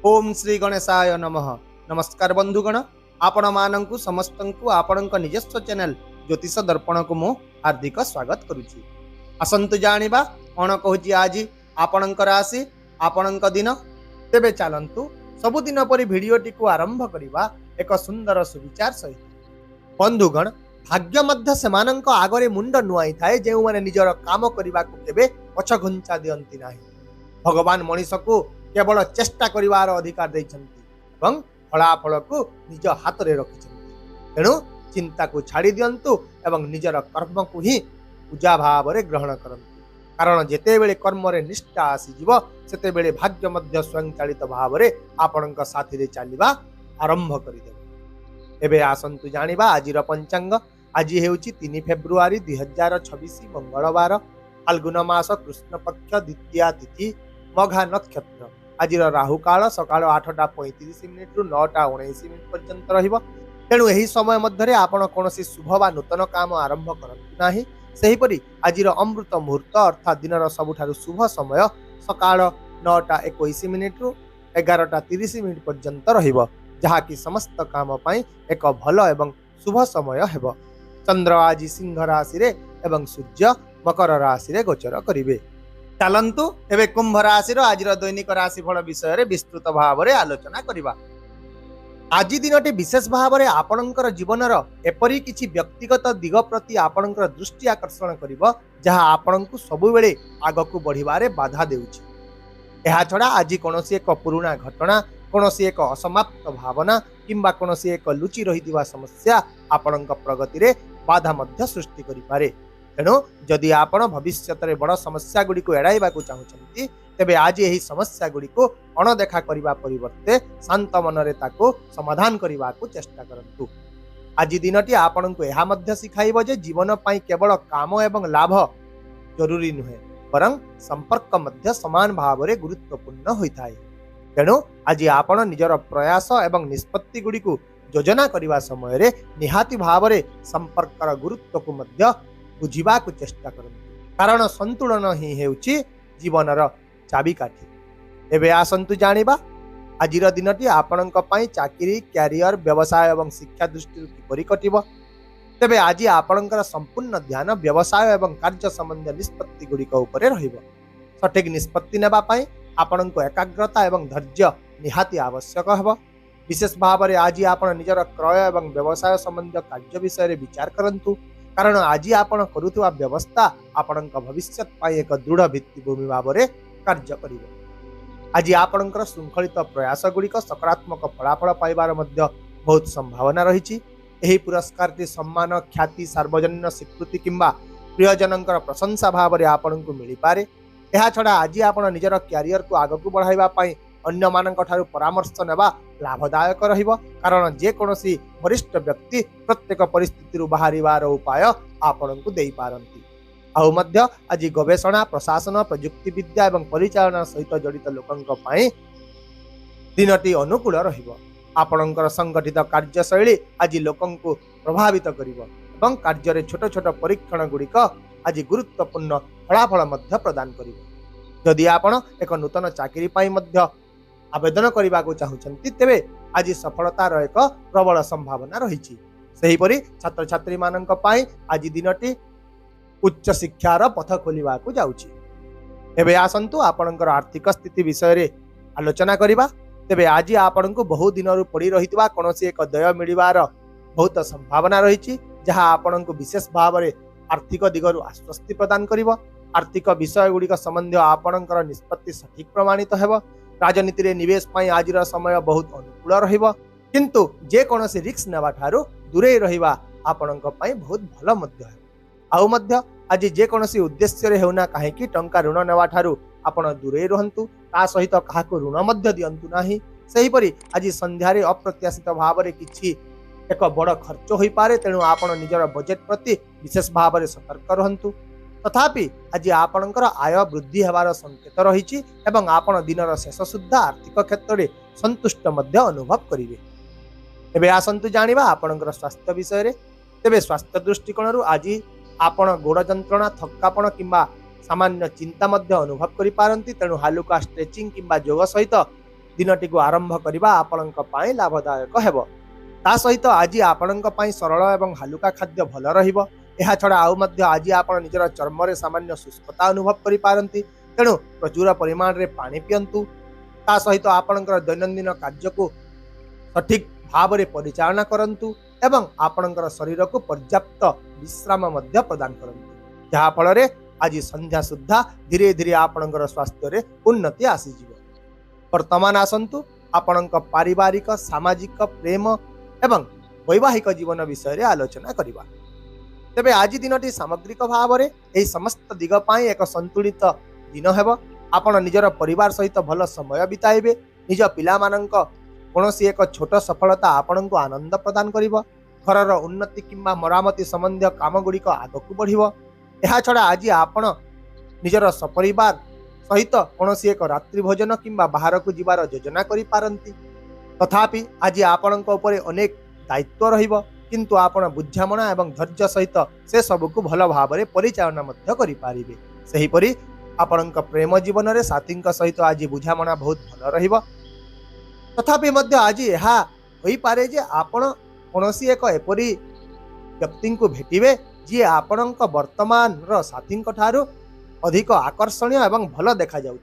ओम श्री गणेशाय नमः। नमस्कार बंधुगण, आपण मानंकु समस्तंकु आपणक निजस्व चैनल ज्योतिष दर्पण को मु हार्दिक स्वागत करुछि। आसंतु जानिबा कोन कहूछि आज आपणक राशि आपणक दिन। तेबे चलंतु सबुदिन परि भिडियोटी को आरंभ करिबा एक सुंदर सुविचार सहित। बंधुगण, भाग्य मध्य सेमानंक आगरे मुंड नुआई थाए जेउ माने निजर काम करिबा को केबे पछ घुंचा दियंती नाही। भगवान मनीष को केवल चेष्टा करिवार अधिकार दैछन्ति एवं फलाफल को निज हाथ रे रखिछन्ति। तेणु चिंता को छाड़ी दियंतु एवं निजर कर्म को ही पूजा भाव रे ग्रहण करंतु। कारण जेते बेले कर्म रे निष्ठा आसी जीव सेते बेले भाग्य मध्य स्वयं चालित भाव रे आपणक साथी रे चालिबा आरंभ करि देबे। एबे आसंतु जानिबा आजिर पंचांग। आज हेउची 3 फेब्रुआरी 2026 मंगलवार, फाल्गुन मास कृष्ण पक्ष द्वितीया तिथि मघा नक्षत्र। आज राहु काल सकाळ 8:35 रु 9:19 पर्यंत रहिबो। तेणु एही समय मध्यरे आपण कोनोसी शुभ वा नूतन काम आरंभ करंतु नाही। सेहीपरि आजिर अमृत मुहूर्त अर्थात दिनर सबुठारु शुभ समय सकाळ 9:21 रु 11:30 पर्यंत रहिबो, जहा कि समस्त काम पई एक भल एवं शुभ समय हेबो। चंद्र आज सिंह राशि रे एवं सूर्य मकर राशि रे गोचर करिवे। चलंतु एबे कुंभ राशि आज दैनिक राशिफल विषय रे विस्तृत भाव रे आलोचना करिबा। आज दिनटी विशेष भाव रे आपणकर जीवनर एपरी किछि व्यक्तिगत दिग प्रति आपणकर दृष्टि आकर्षण करिवो, जहा आपणकु सबु बेले आगकु बढ़िबारे बाधा देउछि। एहा छडा आज कोनोसी एक पुराना घटना, कोनोसी एक असमाप्त भावना किंबा कोनोसी एक लुचि रहिदिवा समस्या आपणक प्रगति रे बाधा मध्य सृष्टि करि पारे। तेणु जदि आपण भविष्य रे बड़ समस्या गुडी को एड़ाइबा को चाहुचंती, तेबे आज एही समस्या गुडी को अणदेखा करिबा परिवर्ते शांत मन रे ताको समाधान करिबा को चेष्टा करंतु। आज दिनटी आपणको एहा मध्य सिखाइबो जे जीवन पई केवल काम एवं लाभ जरूरी नुहे, बरं संपर्क मध्य समान भाव रे गुरुत्वपूर्ण होइथाय। तेणु आज आपण निजर प्रयास एवं निष्पत्ति गुडी को योजना करिबा समय रे निहाती भाव रे संपर्कर गुरुत्व को मध्य बुझिबा को चेष्टा करंतु। कारण संतुलन ही हेउची जीवनर चाबिकाठी। एबे आसंतु जानिबा आजिर दिनटी आपणक पई चाकरी, कैरियर, व्यवसाय एवं शिक्षा दृष्टि किपरि कटिबो। तेबे आज आपणकर संपूर्ण ध्यान व्यवसाय एवं कार्य संबंधी निष्पत्ति गुडिक उपरे रहिबो। सठिक निष्पत्ति नेबा पई आपणक एकाग्रता एवं धैर्य निहाती आवश्यक हेबो। विशेष भाव रे आज आपण निजर क्रय एवं व्यवसाय संबंधी कार्य विषय रे विचार करंतु। कारण आज आपण करुथुवा व्यवस्था आपणक भविष्य पई एक दृढ़ भित्तिभूमि भाव रे कार्य करिवो। आज आपणकर शृंखलित प्रयास गुडिक सकारात्मक फलाफल पाइबार मध्य बहुत संभावना रहिछि। एही पुरस्कारटी सम्मान, ख्याति, सार्वजनीन स्वीकृति किंबा प्रियजनकर प्रशंसा भाव रे आपणकु मिलि पारे। एहा छडा आज आपण निजर कैरियर को आगकु बढ़ाइबा पई अन्य मानक ठारू परामर्श नेबा लाभदायक रहिबो। कारण जे कोनोसी वरिष्ठ व्यक्ति प्रत्येक परिस्थिति रु बाहरिबार उपाय आपणकु देई पारंती। आउ मध्य आज गवेषणा, प्रशासन, प्रयुक्ति विद्या एवं परिचालना सहित जड़ित लोकंक पई दिनटी अनुकूल रहिबो। आपणकर संगठित कार्यशैली आज लोकंकु प्रभावित करिवो एवं कार्य रे छोट छोट परीक्षण गुडिक आज गुरुत्वपूर्ण फलाफल मध्य प्रदान करिवो। जदि आपण एक नूतन चाकरी पई मध्य आवेदन करने को चाहते, तेबे आज सफलतार एक प्रबल संभावना रही। सेहीपरि छात्र छात्री मानक पई आज दिनटी उच्च शिक्षार पथ खोलिबा को जाउछि। एबे आसंतु आपणकर आर्थिक स्थिति विषय रे आलोचना करिबा। तेबे आज आपणको बहु दिनरु पड़ी रहितबा कोनोसी एक दय मिलिबार बहुत संभावना रही, जहा आपणको विशेष भाव रे आर्थिक दिगरु आश्वस्ति प्रदान करिवो। आर्थिक विषय गुडिक संबंधी आपणकर निष्पत्ति सठिक प्रमाणित हेबो। राजनीति रे निवेश पई आजिर समय बहुत अनुकूल रहिबो, किंतु जे कोनोसी रिस्क नेबा ठारू दूरे रहिबा आपणक पई बहुत भल मध्य हेबो। आउ मध्य आज जे कोनोसी उद्देश्य रे हेउना काहे कि टंका ऋण नेबा ठारू आपण दूरे रहंतु, ता सहित काहाको ऋण मध्य दियंतु नाही। सेहीपरि आज संध्या रे अप्रत्याशित भाव रे किछि एक बड़ खर्च होई पारे। तेणु आपण निजर बजेट प्रति विशेष भाव रे सतर्क रहंतु। तथापि आज आपणकर आय वृद्धि हेबार संकेत रही एवं आपण दिनर शेष सुद्धा आर्थिक क्षेत्र में संतुष्ट मध्य अनुभव करिवे। एबे आसंतु जानिबा आपणकर स्वास्थ्य विषय रे। तेबे स्वास्थ्य दृष्टिकोण आज आपण गोड़ जंत्रणा, थक्कापण किंबा सामान्य चिंता मध्य अनुभव करि पारंती। तेणु हालुका स्ट्रेचिंग किंबा योग सहित दिनटी को आरंभ करने आपणक लाभदायक हेब। ता सहित आज आपणक सरल एवं हालुका खाद्य भल रहिबो। एहा छड़ा आउ मध्य आज आपण निजर चर्म रे सामान्य शुष्कता अनुभव करि पारंती, तेणु प्रचुर परिमाण रे पानी पियंतु। ता सहित आपणकर दैनंदिन कार्य को सठिक भाव रे परिचालना करंतु एवं आपणकर शरीर को पर्याप्त विश्राम मध्य प्रदान करंतु, जहा फल रे आज संध्या सुद्धा धीरे धीरे आपणकर स्वास्थ्य रे उन्नति आसी जिवो। वर्तमान आसंतु आपणक पारिवारिक सामाजिक प्रेम एवं वैवाहिक जीवन विषय रे आलोचना करिबा। तेबे आज दिनटी सामग्रिक भाव रे एही समस्त दिग पाई एक संतुलित दिन हेब। आपण निजर परिवार सहित भल समय बिताइबे। निज पिला मानक कोनोसी एक छोट सफलता आपणको आनंद प्रदान करिवो। घरर उन्नति किंबा मरामती संबंधी काम गुड़िक आगकू बढ़िवो। एहा छड़ा आज आपण निजर सपरिवार सहित कोनोसी एक रात्रि भोजन किंबा बाहर को जीवार योजना करि पारंती। तथापि आज आपणक उपरे अनेक दायित्व रहिबो, किंतु आपण बुझामणा एवं धैर्य सहित से सबको भल भाव रे परिचालना मध्य करि पारिबे। सही परि आपणक प्रेम जीवन रे साथींक सहित आज बुझामणा बहुत भल रहिबो। तथापि मध्य आज एहा होई पारे जे आपण कोनोसी एक एपरी व्यक्ति को भेटिबे जी आपणक वर्तमान रो साथींक ठारू अधिक आकर्षणीय एवं भल देखा जाउथि,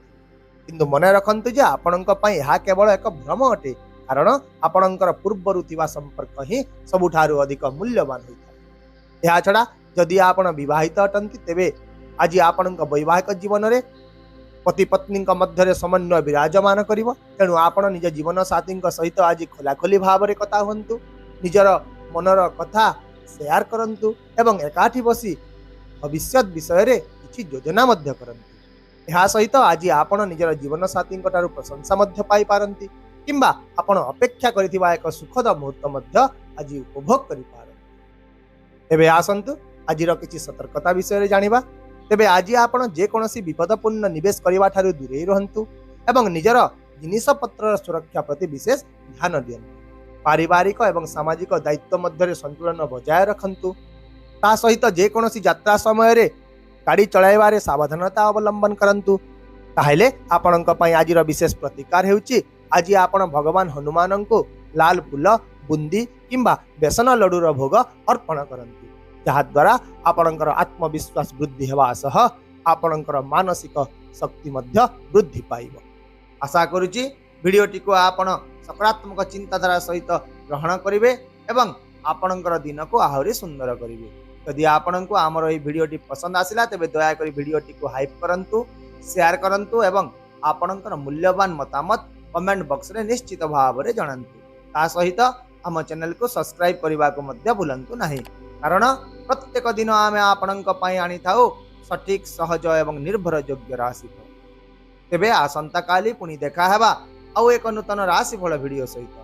किंतु मने रखंतु जे आपणक पई एहा केवल एक भ्रम अटे, कारण आपणकर पूर्वरु थिबा संपर्क ही सबुठारु अधिक मूल्यवान होइଥାଏ। एहा छड़ा जदि आपण विवाहित अटंती तेबे आज आपणक वैवाहिक जीवन रे पति पत्नी मध्य समन्वय विराजमान करिवो। तेणु आपण निज जीवन साथी सहित आज खोलाखोली भाव रे कथा हुंतु, निजर मनर कथा शेयर करंतु एवं एकाठी बसी भविष्य विषय रे किछि योजना मध्य करंतु। एहा सहित आज आपण निजर जीवन साथी प्रशंसा मध्य पाई पारंती, किंबा आपण अपेक्षा करिथिबा एक सुखद मुहूर्त मध्य आज उपभोग करि पारंती। तेबे आसंतु आजिर किछि सतर्कता विषय रे जानिबा। तेबे आज आपण जे कोनोसी विपदपूर्ण निवेश करिवा ठारू दूरे रहंतु एवं निजर जिनिस पत्र सुरक्षा प्रति विशेष ध्यान दियंतु। पारिवारिक एवं सामाजिक दायित्व मध्य संतुलन बजाय रखंतु। ता सहित जे कोनोसी यात्रा समय रे गाड़ी चलाइबारे सावधानता अवलंबन करंतु। ताहेले आपणक पई आजिर विशेष प्रतिकार हेउची आज आपण भगवान हनुमान को लाल फूल बुंदी किंबा बेसन लडुर भोग अर्पण करंतु, जहा द्वारा आपणकर आत्मविश्वास वृद्धि हेबा सह आपणकर मानसिक शक्ति मध्य वृद्धि पाइबो। आशा करूची भिडियोटी को आपण सकारात्मक चिंताधारा सहित ग्रहण करिवे एवं आपणकर दिन को आहुरी सुंदर करिवे। यदि आपणको आमर एही भिडियोटी पसंद आसिला तेबे दया करी भिडियोटी को हाइप करंतु, शेयर करंतु एवं आपणकर मूल्यवान मतामत कमेंट बॉक्स रे निश्चित भाव रे जणांतु। ता सहित आम चैनल को सब्सक्राइब करबा को मध्य भूलंतु नाही, कारण प्रत्येक दिन आमे आपणक पई आनी थाउ सठिक सहज एवं निर्भर योग्य राशिफल। तेबे आसंता काली पुणी देखा हेबा आउ एक नूतन राशिफल भिडियो सहित।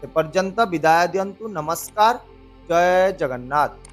से पर्यंत विदाय दियंतु। नमस्कार। जय जगन्नाथ।